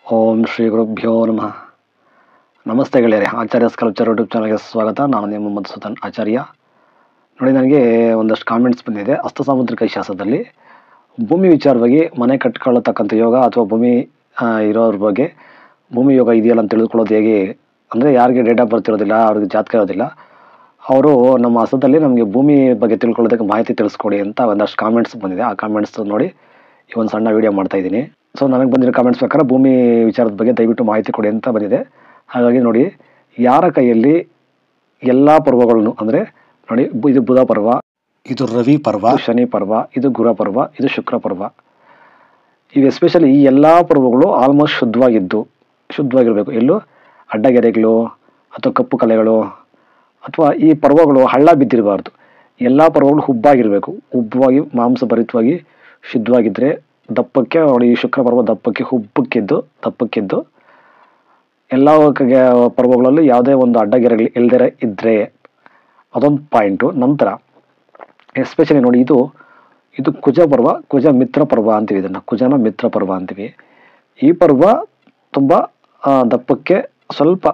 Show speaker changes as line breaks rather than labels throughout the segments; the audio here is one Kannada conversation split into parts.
ಓಂ ಶ್ರೀ ಗುರುಭ್ಯೋ ನಮಃ. ನಮಸ್ತೆ ಗೆಳೆಯರೆ, ಆಚಾರ್ಯ ಸ್ಕಲ್ಪ್ಚರ್ ಯೂಟ್ಯೂಬ್ ಚಾನಲ್ಗೆ ಸ್ವಾಗತ. ನಾನು ನಿಮ್ಮ ಮಧುಸೂದನ್ ಆಚಾರ್ಯ. ನೋಡಿ, ನನಗೆ ಒಂದಷ್ಟು ಕಾಮೆಂಟ್ಸ್ ಬಂದಿದೆ. ಹಸ್ತ ಸಾಮುದ್ರಿಕ ಶಾಸ್ತ್ರದಲ್ಲಿ ಭೂಮಿ ವಿಚಾರವಾಗಿ ಮನೆ ಕಟ್ಕೊಳ್ಳತಕ್ಕಂಥ ಯೋಗ ಅಥವಾ ಭೂಮಿ ಇರೋದ್ರ ಬಗ್ಗೆ ಭೂಮಿ ಯೋಗ ಇದೆಯಲ್ಲ ಅಂತ ತಿಳಿದುಕೊಳ್ಳೋದು ಹೇಗೆ ಅಂದರೆ, ಯಾರಿಗೆ ಡೇಟ್ ಆಫ್ ಬರ್ತ್ ಇರೋದಿಲ್ಲ, ಅವ್ರಿಗೆ ಜಾತಕ ಇರೋದಿಲ್ಲ, ಅವರು ನಮ್ಮ ಹಸ್ತದಲ್ಲಿ ನಮಗೆ ಭೂಮಿ ಬಗ್ಗೆ ತಿಳ್ಕೊಳ್ಳೋದಕ್ಕೆ ಮಾಹಿತಿ ತಿಳಿಸ್ಕೊಡಿ ಅಂತ ಒಂದಷ್ಟು ಕಾಮೆಂಟ್ಸ್ ಬಂದಿದೆ. ಆ ಕಾಮೆಂಟ್ಸ್ ನೋಡಿ ಈ ಒಂದು ಸಣ್ಣ ವಿಡಿಯೋ ಮಾಡ್ತಾ ಇದ್ದೀನಿ. ಸೊ ನನಗೆ ಬಂದಿರೋ ಕಾಮೆಂಟ್ಸ್ ಪ್ರಕಾರ ಭೂಮಿ ವಿಚಾರದ ಬಗ್ಗೆ ದಯವಿಟ್ಟು ಮಾಹಿತಿ ಕೊಡಿ ಅಂತ ಬಂದಿದೆ. ಹಾಗಾಗಿ ನೋಡಿ, ಯಾರ ಕೈಯಲ್ಲಿ ಎಲ್ಲ ಪರ್ವಗಳನ್ನು ಅಂದರೆ ನೋಡಿ, ಇದು ಬುಧ ಪರ್ವ, ಇದು ರವಿ ಪರ್ವ, ಶನಿ ಪರ್ವ, ಇದು ಗುರು ಪರ್ವ, ಇದು ಶುಕ್ರ ಪರ್ವ. ಇವು ಎಸ್ಪೆಷಲಿ ಈ ಎಲ್ಲ ಪರ್ವಗಳು ಆಲ್ಮೋಸ್ಟ್ ಶುದ್ಧವಾಗಿರಬೇಕು. ಎಲ್ಲೂ ಅಡ್ಡಗೆರೆಗಳು ಅಥವಾ ಕಪ್ಪು ಕಲೆಗಳು ಅಥವಾ ಈ ಪರ್ವಗಳು ಹಳ್ಳ ಬಿದ್ದಿರಬಾರ್ದು. ಎಲ್ಲ ಪರ್ವಗಳು ಹುಬ್ಬಾಗಿರಬೇಕು. ಹುಬ್ಬವಾಗಿ ಮಾಂಸಭರಿತವಾಗಿ ಶುದ್ಧವಾಗಿದ್ದರೆ ದಪ್ಪಕ್ಕೆ ನೋಡಿ, ಈ ಶುಕ್ರ ಪರ್ವ ದಪ್ಪಕ್ಕಿದ್ದು ಎಲ್ಲ ಪರ್ವಗಳಲ್ಲಿ ಯಾವುದೇ ಒಂದು ಅಡ್ಡಗೆರೆಗಳು ಇಲ್ದೇ ಇದ್ದರೆ ಅದೊಂದು ಪಾಯಿಂಟು. ನಂತರ ಎಸ್ಪೆಷಲಿ ನೋಡಿ, ಇದು ಕುಜ ಪರ್ವ, ಕುಜ ಮಿತ್ರ ಪರ್ವ ಅಂತೀವಿ. ಇದನ್ನು ಕುಜನ ಮಿತ್ರ ಪರ್ವ ಅಂತೀವಿ. ಈ ಪರ್ವ ತುಂಬ ದಪ್ಪಕ್ಕೆ, ಸ್ವಲ್ಪ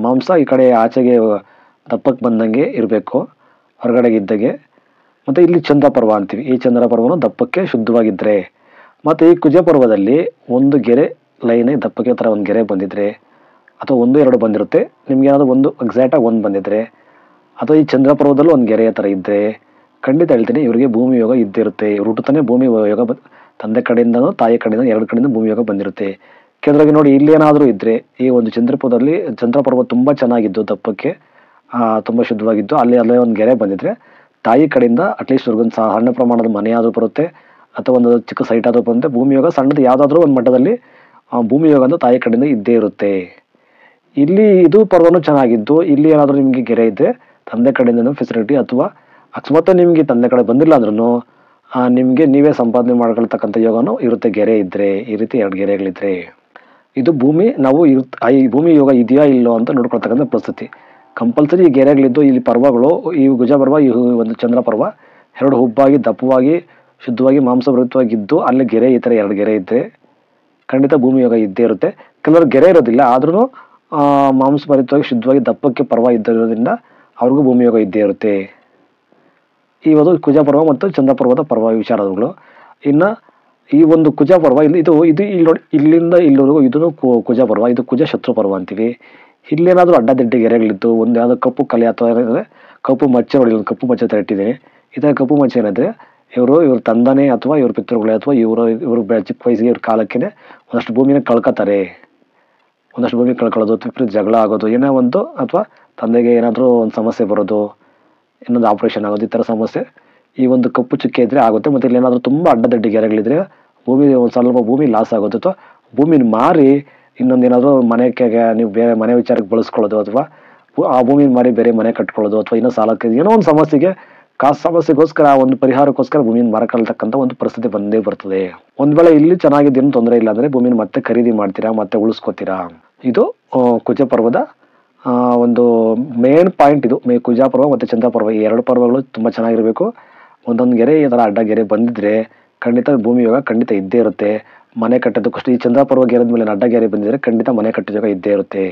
ಮಾಂಸ ಈ ಕಡೆ ಆಚೆಗೆ ದಪ್ಪಕ್ಕೆ ಬಂದಂಗೆ ಇರಬೇಕು, ಹೊರಗಡೆಗೆ ಇದ್ದಾಗೆ. ಮತ್ತು ಇಲ್ಲಿ ಚಂದ್ರ ಪರ್ವ ಅಂತೀವಿ. ಈ ಚಂದ್ರ ಪರ್ವನು ದಪ್ಪಕ್ಕೆ ಶುದ್ಧವಾಗಿದ್ದರೆ, ಮತ್ತು ಈ ಕುಜ ಪರ್ವದಲ್ಲಿ ಒಂದು ಗೆರೆ ಲೈನ್ ದಪ್ಪಕ್ಕೆ ಥರ ಒಂದು ಗೆರೆ ಬಂದಿದ್ರೆ, ಅಥವಾ 1-2 ಬಂದಿರುತ್ತೆ, ನಿಮ್ಗೆ ಏನಾದರೂ ಒಂದು ಎಕ್ಸಾಕ್ಟಾಗಿ ಒಂದು ಬಂದಿದ್ರೆ, ಅಥವಾ ಈ ಚಂದ್ರ ಪರ್ವದಲ್ಲೂ ಒಂದು ಗೆರೆಯ ಥರ ಇದ್ದರೆ, ಖಂಡಿತ ಹೇಳ್ತೀನಿ ಇವರಿಗೆ ಭೂಮಿ ಯೋಗ ಇದ್ದಿರುತ್ತೆ. ಇವ್ರು ಹುಟ್ಟುತ್ತಾನೆ ಭೂಮಿ ಯೋಗ ತಂದೆ ಕಡೆಯಿಂದನೂ ತಾಯಿ ಕಡೆಯಿಂದ 2 ಕಡೆಯಿಂದ ಭೂಮಿ ಯೋಗ ಬಂದಿರುತ್ತೆ. ಕೆಲವರಿಗೆ ನೋಡಿ, ಇಲ್ಲೇನಾದರೂ ಇದ್ದರೆ, ಈ ಒಂದು ಚಂದ್ರ ಪರ್ವ ತುಂಬ ಚೆನ್ನಾಗಿದ್ದು ದಪ್ಪಕ್ಕೆ ತುಂಬ ಶುದ್ಧವಾಗಿದ್ದು ಅಲ್ಲೇ ಒಂದು ಗೆರೆ ಬಂದಿದ್ರೆ, ತಾಯಿ ಕಡೆಯಿಂದ ಅಟ್ಲೀಸ್ಟ್ ಇವ್ರಿಗೊಂದು ಸಣ್ಣ ಪ್ರಮಾಣದ ಮನೆ ಆದರೂ ಬರುತ್ತೆ, ಅಥವಾ ಒಂದು ಚಿಕ್ಕ ಸೈಟ್ ಆದರೂ ಬರುತ್ತೆ. ಭೂಮಿ ಯೋಗ ಸಣ್ಣದು ಯಾವುದಾದ್ರೂ ಒಂದು ಮಟ್ಟದಲ್ಲಿ ಭೂಮಿ ಯೋಗ ಅಂತ ತಾಯಿ ಕಡೆಯಿಂದ ಇದ್ದೇ ಇರುತ್ತೆ. ಇಲ್ಲಿ ಇದು ಪರ್ವನೂ ಚೆನ್ನಾಗಿದ್ದು, ಇಲ್ಲಿ ಏನಾದರೂ ನಿಮಗೆ ಗೆರೆ ಇದ್ದರೆ ತಂದೆ ಕಡೆಯಿಂದ ಫೆಸಿಲಿಟಿ, ಅಥವಾ ಅಕಸ್ಮಾತ್ ನಿಮಗೆ ತಂದೆ ಕಡೆ ಬಂದಿಲ್ಲ ಅಂದ್ರೂ ನಿಮಗೆ ನೀವೇ ಸಂಪಾದನೆ ಮಾಡ್ಕೊಳ್ತಕ್ಕಂಥ ಯೋಗನೂ ಇರುತ್ತೆ ಗೆರೆ ಇದ್ದರೆ. ಈ ರೀತಿ 2 ಗೆರೆಗಳಿದ್ದರೆ ಇದು ಭೂಮಿ ಈ ಭೂಮಿ ಯೋಗ ಇದೆಯಾ ಇಲ್ಲೋ ಅಂತ ನೋಡ್ಕೊಳ್ತಕ್ಕಂಥ ಪರಿಸ್ಥಿತಿ. ಕಂಪಲ್ಸರಿ ಈ ಗೆರೆಗಳಿದ್ದು, ಇಲ್ಲಿ ಪರ್ವಗಳು, ಈ ಗುಜ ಪರ್ವ, ಈ ಒಂದು ಚಂದ್ರ ಪರ್ವ 2 ಹುಬ್ಬಾಗಿ ದಪ್ಪವಾಗಿ ಶುದ್ಧವಾಗಿ ಮಾಂಸಭರಿತವಾಗಿದ್ದು ಅಲ್ಲಿ ಗೆರೆ ಈ ಥರ 2 ಗೆರೆ ಇದ್ದರೆ ಖಂಡಿತ ಭೂಮಿ ಯೋಗ ಇದ್ದೇ ಇರುತ್ತೆ. ಕೆಲವರು ಗೆರೆ ಇರೋದಿಲ್ಲ, ಆದ್ರೂ ಮಾಂಸಭರಿತವಾಗಿ ಶುದ್ಧವಾಗಿ ದಪ್ಪಕ್ಕೆ ಪರ್ವ ಇದ್ದಿರೋದ್ರಿಂದ ಅವ್ರಿಗೂ ಭೂಮಿ ಯೋಗ ಇದ್ದೇ ಇರುತ್ತೆ. ಈ ಒಂದು ಕುಜ ಪರ್ವ ಮತ್ತು ಚಂದ್ರ ಪರ್ವದ ಪರ್ವ ವಿಚಾರಗಳು. ಇನ್ನು ಈ ಒಂದು ಕುಜ ಪರ್ವ ಇದು ಇಲ್ಲಿ ನೋಡಿ, ಇಲ್ಲಿಂದ ಇಲ್ಲಿವರೆಗೂ ಇದನ್ನು ಕುಜ ಪರ್ವ, ಇದು ಕುಜ ಶತ್ರು ಪರ್ವ ಅಂತೀವಿ. ಇಲ್ಲೇನಾದರೂ ಅಡ್ಡದಿಡ್ಡಿ ಗೆರೆಗಳಿದ್ದು, ಒಂದು ಯಾವುದೋ ಕಪ್ಪು ಕಲೆ ಅಥವಾ ಏನಾದರೆ ಕಪ್ಪು ಮಚ್ಚೆ ನೋಡಿ, ಒಂದು ಕಪ್ಪು ಮಚ್ಚೆ ಥರ ಇಟ್ಟಿದ್ದೀನಿ. ಈ ಥರ ಕಪ್ಪು ಮಚ್ಚೆ ಏನಾದರೆ ಇವ್ರ ತಂದನೆ ಅಥವಾ ಇವ್ರ ಪಿತೃಗಳೇ ಅಥವಾ ಇವರು ಚಿಕ್ಕ ವಯಸ್ಸಿಗೆ ಇವ್ರ ಕಾಲಕ್ಕೆ ಒಂದಷ್ಟು ಭೂಮಿನ ಕಳ್ಕೊತಾರೆ. ಒಂದಷ್ಟು ಭೂಮಿ ಕಳ್ಕೊಳ್ಳೋದು, ಜಗಳ ಆಗೋದು, ಏನೋ ಒಂದು, ಅಥವಾ ತಂದೆಗೆ ಏನಾದರೂ ಒಂದು ಸಮಸ್ಯೆ ಬರೋದು, ಇನ್ನೊಂದು ಆಪ್ರೇಷನ್ ಆಗೋದು, ಈ ಥರ ಸಮಸ್ಯೆ ಈ ಒಂದು ಕಪ್ಪು ಚುಕ್ಕೆ ಇದ್ದರೆ ಆಗುತ್ತೆ. ಮತ್ತು ಇಲ್ಲಿ ಏನಾದರೂ ತುಂಬ ಅಡ್ಡದಿಡ್ಡಿ ಗೆರೆಗಳಿದ್ರೆ ಒಂದು ಸ್ವಲ್ಪ ಭೂಮಿ ಲಾಸ್ ಆಗೋದು, ಅಥವಾ ಭೂಮಿನ ಮಾರಿ ಇನ್ನೊಂದು ಏನಾದರೂ ಮನೆಗೆ ನೀವು ಬೇರೆ ಮನೆ ವಿಚಾರಕ್ಕೆ ಬಳಸ್ಕೊಳ್ಳೋದು, ಅಥವಾ ಆ ಭೂಮಿನ ಮಾರಿ ಬೇರೆ ಮನೆ ಕಟ್ಕೊಳ್ಳೋದು, ಅಥವಾ ಇನ್ನೂ ಸಾಲಕ್ಕೆ ಏನೋ ಒಂದು ಸಮಸ್ಯೆಗೆ ಸಮಸ್ಯೆಗೋಸ್ಕರ ಒಂದು ಪರಿಹಾರಕ್ಕೋಸ್ಕರ ಭೂಮಿನ ಮಾರಕಲ್ತಕ್ಕಂಥ ಒಂದು ಪರಿಸ್ಥಿತಿ ಬಂದೇ ಬರ್ತದೆ. ಒಂದು ವೇಳೆ ಇಲ್ಲಿ ಚೆನ್ನಾಗಿದ್ದೇನು ತೊಂದರೆ ಇಲ್ಲ ಅಂದರೆ ಭೂಮಿನ ಮತ್ತೆ ಖರೀದಿ ಮಾಡ್ತೀರಾ, ಮತ್ತೆ ಉಳಿಸ್ಕೋತೀರಾ. ಇದು ಕುಜ ಪರ್ವದ ಒಂದು ಮೇನ್ ಪಾಯಿಂಟ್. ಇದು ಕುಜ ಪರ್ವ ಮತ್ತು ಚಂದ್ರ ಪರ್ವ, ಈ 2 ಪರ್ವಗಳು ತುಂಬ ಚೆನ್ನಾಗಿರಬೇಕು. ಒಂದೊಂದು ಗೆರೆ ಈ ಥರ ಅಡ್ಡ ಗೆರೆ ಬಂದಿದ್ರೆ ಖಂಡಿತ ಭೂಮಿ ಯೋಗ ಖಂಡಿತ ಇದ್ದೇ ಇರುತ್ತೆ. ಮನೆ ಕಟ್ಟೋದಕ್ಕಷ್ಟು ಈ ಚಂದ್ರ ಪರ್ವ ಗೆರೆದ ಮೇಲೆ ಅಡ್ಡ ಗೆರೆ ಬಂದಿದ್ರೆ ಖಂಡಿತ ಮನೆ ಕಟ್ಟೋ ಯೋಗ ಇದ್ದೇ ಇರುತ್ತೆ.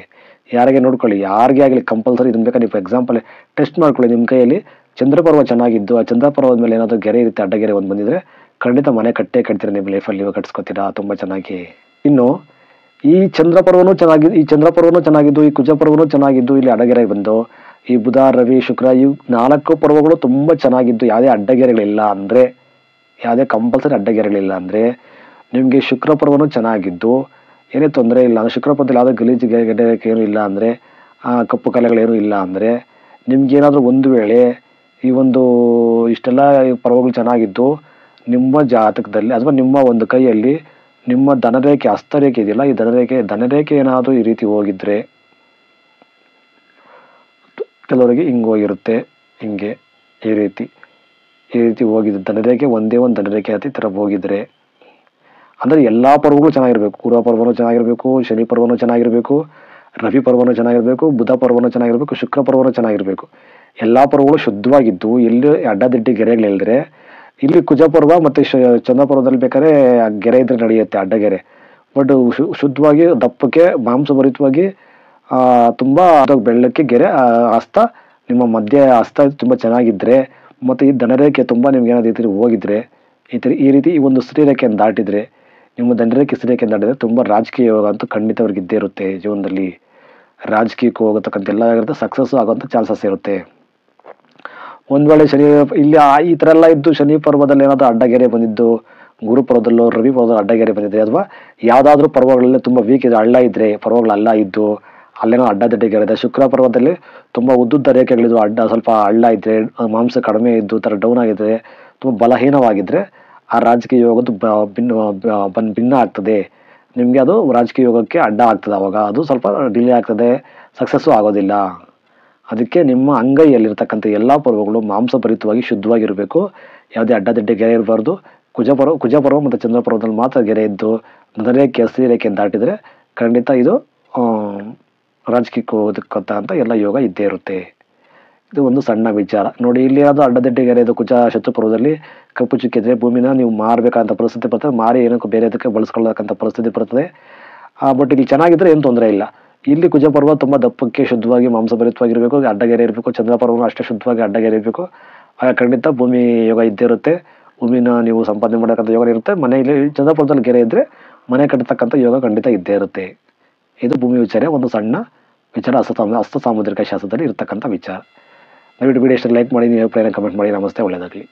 ಯಾರಿಗೆ ನೋಡ್ಕೊಳ್ಳಿ, ಯಾರಿಗೆ ಆಗಲಿ ಕಂಪಲ್ಸರಿ ಇದನ್ನ ಬೇಕಾದ್ರೆ ನೀವು ಎಕ್ಸಾಂಪಲ್ ಟೆಸ್ಟ್ ಮಾಡ್ಕೊಳ್ಳಿ. ನಿಮ್ಮ ಕೈಯಲ್ಲಿ ಚಂದ್ರ ಪರ್ವ ಚೆನ್ನಾಗಿದ್ದು, ಆ ಚಂದ್ರ ಪರ್ವದ ಮೇಲೆ ಏನಾದರೂ ಗೆರೆ ಇರುತ್ತೆ, ಅಡ್ಡ ಗೆರೆ ಒಂದು ಬಂದಿದ್ರೆ ಖಂಡಿತ ಮನೆ ಕಟ್ತೀರಾ. ನಿಮ್ಮ ಲೈಫಲ್ಲಿ ನೀವು ಕಟ್ಸ್ಕೊತೀರಾ ತುಂಬ ಚೆನ್ನಾಗಿ. ಇನ್ನು ಈ ಚಂದ್ರ ಪರ್ವನೂ ಚೆನ್ನಾಗಿದ್ದು, ಈ ಕುಜ ಪರ್ವನೂ ಚೆನ್ನಾಗಿದ್ದು, ಇಲ್ಲಿ ಅಡ್ಡಗೆರೆ ಬಂದು ಈ ಬುಧ ರವಿ ಶುಕ್ರ ಈ 4 ಪರ್ವಗಳು ತುಂಬ ಚೆನ್ನಾಗಿದ್ದು, ಯಾವುದೇ ಅಡ್ಡಗೆರೆಗಳಿಲ್ಲ ಅಂದರೆ, ಯಾವುದೇ ಕಂಪಲ್ಸರಿ ಅಡ್ಡಗೆರೆಗಳಿಲ್ಲ ಅಂದರೆ, ನಿಮಗೆ ಶುಕ್ರ ಪರ್ವನೂ ಚೆನ್ನಾಗಿದ್ದು ಏನೇ ತೊಂದರೆ ಇಲ್ಲ ಅಂದರೆ, ಶುಕ್ರ ಪರ್ವದಲ್ಲಿ ಯಾವುದೇ ಗಲೀಜು ಗೆಡ್ಡೆ ಏನೂ ಇಲ್ಲ ಅಂದರೆ, ಕಪ್ಪು ಕಲೆಗಳೇನೂ ಇಲ್ಲ ಅಂದರೆ, ನಿಮ್ಗೇನಾದರೂ ಒಂದು ವೇಳೆ ಈ ಒಂದು ಇಷ್ಟೆಲ್ಲ ಪರ್ವಗಳು ಚೆನ್ನಾಗಿದ್ದು ನಿಮ್ಮ ಜಾತಕದಲ್ಲಿ ಅಥವಾ ನಿಮ್ಮ ಒಂದು ಕೈಯಲ್ಲಿ ನಿಮ್ಮ ಧನರೇಖೆ ಹಸ್ತರೇಖೆ ಇದೆಯಲ್ಲ, ಈ ಧನರೇಖೆ ಏನಾದರೂ ಈ ರೀತಿ ಹೋಗಿದ್ರೆ, ಕೆಲವರಿಗೆ ಹಿಂಗೆ ಹೋಗಿರುತ್ತೆ, ಹಿಂಗೆ ಈ ರೀತಿ ಹೋಗಿದ್ದು ಧನರೇಖೆ, ಒಂದೇ ಒಂದು ಧನರೇಖೆ ಈ ಥರ ಹೋಗಿದ್ರೆ ಅಂದರೆ ಎಲ್ಲ ಪರ್ವಗಳು ಚೆನ್ನಾಗಿರಬೇಕು. ಗುರು ಪರ್ವನೂ ಚೆನ್ನಾಗಿರಬೇಕು, ಶನಿ ಪರ್ವನೂ ಚೆನ್ನಾಗಿರಬೇಕು, ರವಿ ಪರ್ವನೂ ಚೆನ್ನಾಗಿರಬೇಕು, ಬುಧ ಪರ್ವನೂ ಚೆನ್ನಾಗಿರಬೇಕು, ಶುಕ್ರ ಪರ್ವನೂ ಚೆನ್ನಾಗಿರಬೇಕು. ಎಲ್ಲ ಪರ್ವಗಳು ಶುದ್ಧವಾಗಿದ್ದು ಎಲ್ಲಿ ಅಡ್ಡದಿಡ್ಡಿ ಗೆರೆಗಳಿಲ್ದರೆ ಇಲ್ಲಿ ಕುಜ ಪರ್ವ ಮತ್ತು ಚಂದ್ರ ಪರ್ವದಲ್ಲಿ ಬೇಕಾದ್ರೆ ಗೆರೆ ಇದ್ರೆ ನಡೆಯುತ್ತೆ, ಅಡ್ಡಗೆರೆ. ಬಟ್ ಶುದ್ಧವಾಗಿ ದಪ್ಪಕ್ಕೆ ಮಾಂಸಭರಿತವಾಗಿ ತುಂಬ ಬೆಳ್ಳಕ್ಕೆ ಗೆರೆ ಹಸ್ತ, ನಿಮ್ಮ ಮಧ್ಯ ಹಸ್ತ ತುಂಬ ಚೆನ್ನಾಗಿದ್ದರೆ, ಮತ್ತು ಈ ಧನರೇಖೆ ತುಂಬ ನಿಮ್ಗೆ ಏನಾದ್ರು ಈ ರೀತಿ ಹೋಗಿದ್ರೆ, ಈ ರೀತಿ ಈ ಒಂದು ಸ್ತ್ರೀರೇಖೆಯನ್ನು ದಾಟಿದರೆ, ನಿಮ್ಮ ಧನರೇಖೆ ಸ್ತ್ರೀರೇಖೆಯನ್ನು ದಾಟಿದರೆ ತುಂಬ ರಾಜಕೀಯ ಯೋಗ ಅಂತೂ ಖಂಡಿತ ಅವ್ರಿಗೆ ಇದ್ದೇ ಇರುತ್ತೆ. ಜೀವನದಲ್ಲಿ ರಾಜಕೀಯಕ್ಕೆ ಹೋಗತಕ್ಕಂಥ ಎಲ್ಲ ಇರುತ್ತೆ, ಸಕ್ಸಸ್ ಆಗೋಂಥ ಚಾನ್ಸಸ್ ಇರುತ್ತೆ. ಒಂದು ವೇಳೆ ಶನಿ ಇಲ್ಲಿ ಈ ಥರ ಎಲ್ಲ ಇದ್ದು ಶನಿ ಪರ್ವದಲ್ಲಿ ಏನಾದರೂ ಅಡ್ಡಗೆರೆ ಬಂದಿದ್ದು, ಗುರು ಪರ್ವದಲ್ಲೋ ರವಿ ಪರ್ವದಲ್ಲಿ ಅಡ್ಡಗೆರೆ ಬಂದಿದೆ, ಅಥವಾ ಯಾವುದಾದ್ರೂ ಪರ್ವಗಳಲ್ಲಿ ತುಂಬ ವೀಕ್ ಇದೆ, ಹಳ್ಳ ಇದ್ದರೆ, ಪರ್ವಗಳು ಹಳ್ಳ ಇದ್ದು ಅಲ್ಲೇನೋ ಅಡ್ಡದಿಡ್ಡಿಗೆರೆ ಇದೆ, ಶುಕ್ರ ಪರ್ವದಲ್ಲಿ ತುಂಬ ಉದ್ದುದ್ದ ರೇಖೆಗಳಿದ್ದು ಸ್ವಲ್ಪ ಹಳ್ಳ ಇದ್ದರೆ, ಮಾಂಸ ಕಡಿಮೆ ಇದ್ದು ಥರ ಡೌನ್ ಆಗಿದ್ದರೆ, ತುಂಬ ಬಲಹೀನವಾಗಿದ್ದರೆ ಆ ರಾಜಕೀಯ ಯೋಗದ್ದು ಭಿನ್ನ ಆಗ್ತದೆ. ನಿಮಗೆ ಅದು ರಾಜಕೀಯ ಯೋಗಕ್ಕೆ ಅಡ್ಡ ಆಗ್ತದೆ. ಆವಾಗ ಅದು ಸ್ವಲ್ಪ ಡಿಲೇ ಆಗ್ತದೆ, ಸಕ್ಸಸ್ಸು ಆಗೋದಿಲ್ಲ. ಅದಕ್ಕೆ ನಿಮ್ಮ ಅಂಗೈಯಲ್ಲಿರ್ತಕ್ಕಂಥ ಎಲ್ಲ ಪರ್ವಗಳು ಮಾಂಸಭರಿತವಾಗಿ ಶುದ್ಧವಾಗಿರಬೇಕು. ಯಾವುದೇ ಅಡ್ಡದಿಡ್ಡಿ ಗೆರೆ ಇರಬಾರ್ದು. ಕುಜಪರ್ವ ಮತ್ತು ಚಂದ್ರಪರ್ವದಲ್ಲಿ ಮಾತ್ರ ಗೆರೆ ಇದ್ದು ಧನರೇಖೆ ಸ್ತ್ರೀರೇಖೆಯನ್ನು ದಾಟಿದರೆ ಖಂಡಿತ ಇದು ರಾಜಕೀಯಕ್ಕೆ ಹೋಗೋದಕ್ಕಂತ ಎಲ್ಲ ಯೋಗ ಇದ್ದೇ ಇರುತ್ತೆ. ಇದು ಒಂದು ಸಣ್ಣ ವಿಚಾರ ನೋಡಿ. ಇಲ್ಲಿ ಅದು ಅಡ್ಡದಿಡ್ಡಿ ಗೆರೆ ಇದು ಕುಜ ಶತ್ರುಪರ್ವದಲ್ಲಿ ಕಪ್ಪು ಚುಕ್ಕಿದ್ರೆ ಭೂಮಿನ ನೀವು ಮಾರಬೇಕಂತ ಪರಿಸ್ಥಿತಿ ಬರ್ತದೆ, ಮಾರಿ ಏನಕ್ಕೂ ಬೇರೆದಕ್ಕೆ ಬಳಸ್ಕೊಳ್ಳತಕ್ಕಂಥ ಪರಿಸ್ಥಿತಿ ಬರ್ತದೆ. ಬಟ್ ಇಲ್ಲಿ ಚೆನ್ನಾಗಿದ್ದರೆ ಏನು ತೊಂದರೆ ಇಲ್ಲ. ಇಲ್ಲಿ ಕುಜಪರ್ವ ತುಂಬ ದಪ್ಪಕ್ಕೆ ಶುದ್ಧವಾಗಿ ಮಾಂಸಭರಿತವಾಗಿರಬೇಕು, ಅಡ್ಡಗೆರೆ ಇರಬೇಕು. ಚಂದ್ರಪರ್ವನೂ ಅಷ್ಟೇ ಶುದ್ಧವಾಗಿ ಅಡ್ಡಗೆರೆ ಇರಬೇಕು. ಆಗ ಖಂಡಿತ ಭೂಮಿ ಯೋಗ ಇದ್ದೇ ಇರುತ್ತೆ. ಭೂಮಿನ ನೀವು ಸಂಪಾದನೆ ಮಾಡತಕ್ಕಂಥ ಯೋಗ ಇರುತ್ತೆ. ಮನೆಯಲ್ಲಿ ಚಂದ್ರಪರ್ವದಲ್ಲಿ ಗೆರೆ ಇದ್ದರೆ ಮನೆ ಕಟ್ಟತಕ್ಕಂಥ ಯೋಗ ಖಂಡಿತ ಇದ್ದೇ ಇರುತ್ತೆ. ಇದು ಭೂಮಿ ವಿಚಾರ, ಒಂದು ಸಣ್ಣ ವಿಚಾರ, ಹಸ್ತ ಸಾಮುದ್ರಿಕ ಶಾಸ್ತ್ರದಲ್ಲಿ ಇರ್ತಕ್ಕಂಥ ವಿಚಾರ. ದಯವಿಟ್ಟು ವಿಡಿಯೋ ಇಷ್ಟ ಲೈಕ್ ಮಾಡಿ, ನೀವು ಅಭಿಪ್ರಾಯನ ಕಮೆಂಟ್ ಮಾಡಿ. ನಮಸ್ತೆ, ಒಳ್ಳೆಯದಾಗಲಿ.